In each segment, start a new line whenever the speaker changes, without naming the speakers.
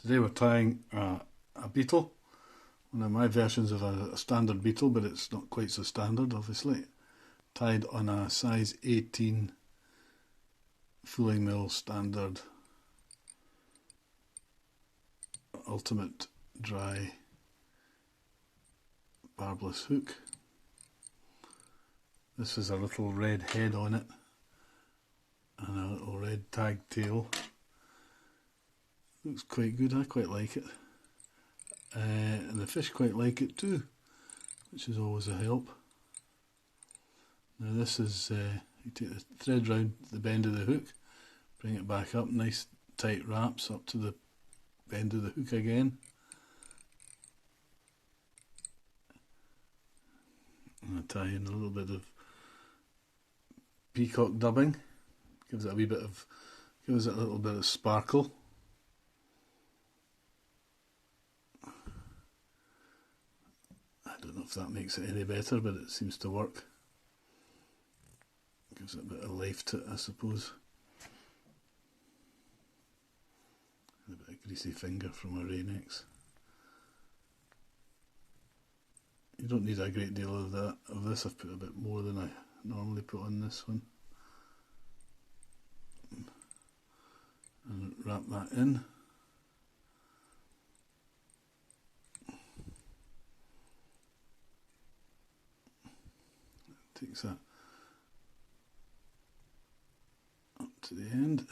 Today we're tying a beetle, one of my versions of a standard beetle, but it's not quite so standard obviously, tied on a size 18 fulling mill standard ultimate dry barbless hook. This is a little red head on it and a little red tag tail. Looks quite good, I quite like it. And the fish quite like it too, which is always a help. Now this is, you take the thread round the bend of the hook, bring it back up, nice tight wraps up to the bend of the hook again. And I tie in a little bit of peacock dubbing, gives it a wee bit of, gives it a little bit of sparkle. I don't know if that makes it any better, but it seems to work. Gives it a bit of life to it, I suppose. And a bit of greasy finger from a Rain-X. You don't need a great deal of that. Of this, I've put a bit more than I normally put on this one. And wrap that in. Takes that up to the end,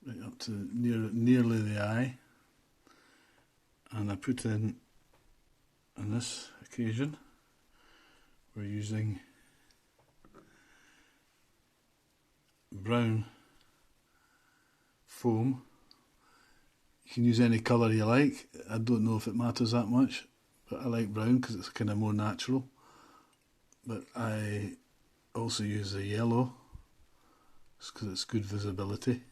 right up to nearly the eye, and I put in, on this occasion, we're using brown foam. You can use any colour you like. I don't know if it matters that much, but I like brown because it's kind of more natural. But I also use the yellow because it's good visibility,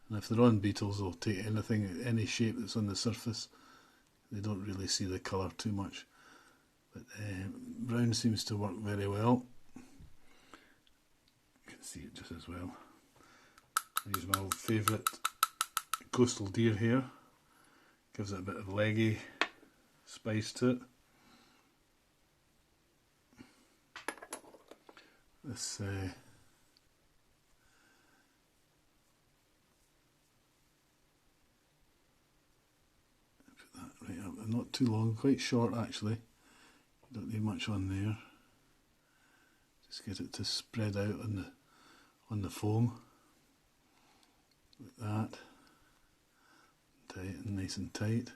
and if they're on beetles they'll take anything, any shape that's on the surface. They don't really see the colour too much, but brown seems to work very well. You can see it just as well. I use my old favourite coastal deer hair, gives it a bit of leggy spice to it. This put that right up, not too long, quite short actually. You don't need much on there. Just get it to spread out on the foam like that. Tie it in nice and tight.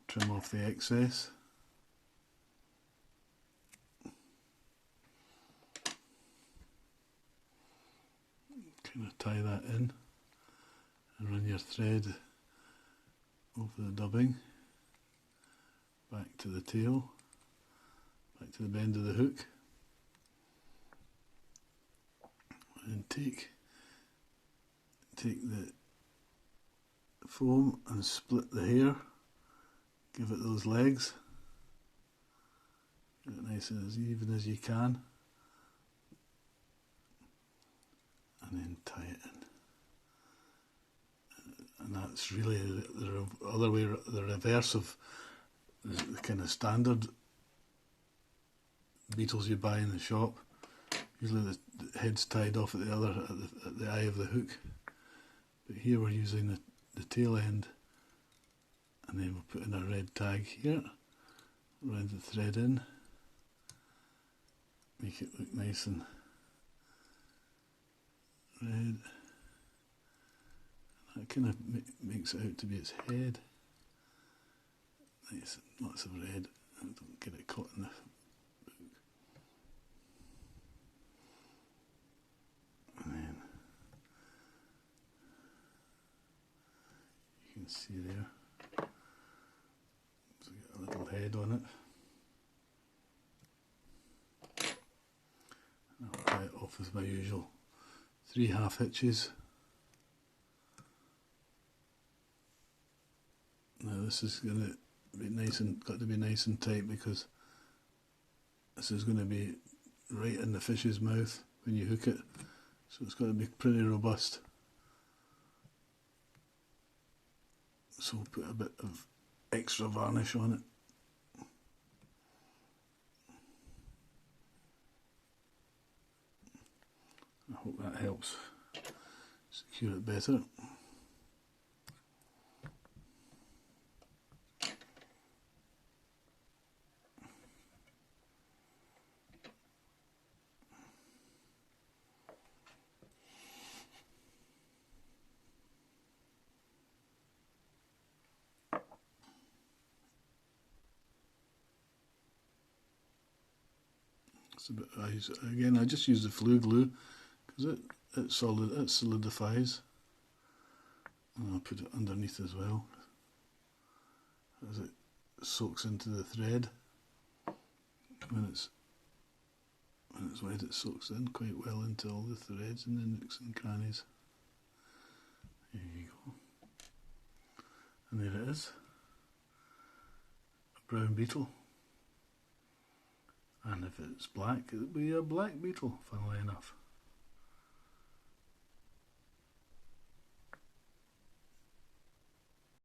Trim off the excess. Kind of tie that in and run your thread over the dubbing, back to the tail, back to the bend of the hook, and take the foam and split the hair, give it those legs, get it nice and as even as you can. And then tie it in, and that's really the other way, the reverse of the kind of standard beetles you buy in the shop. Usually the head's tied off at the other, at the eye of the hook, but here we're using the tail end, and then we'll put in a red tag here, round the thread in, make it look nice and red. That kind of makes it out to be its head. Nice, lots of red. Don't get it caught in the book. And then you can see there, so got a little head on it. I'll tie it off with my usual 3 half hitches. Now this is going to be nice and got to be nice and tight because this is going to be right in the fish's mouth when you hook it, so it's got to be pretty robust. So we'll put a bit of extra varnish on it. I hope that helps secure it better. It's a bit, again, I just use the flue glue because it solidifies. And I'll put it underneath as well as it soaks into the thread. When it's wet, it soaks in quite well into all the threads and the nooks and crannies. There you go. And there it is. A brown beetle. And if it's black, it'll be a black beetle, funnily enough.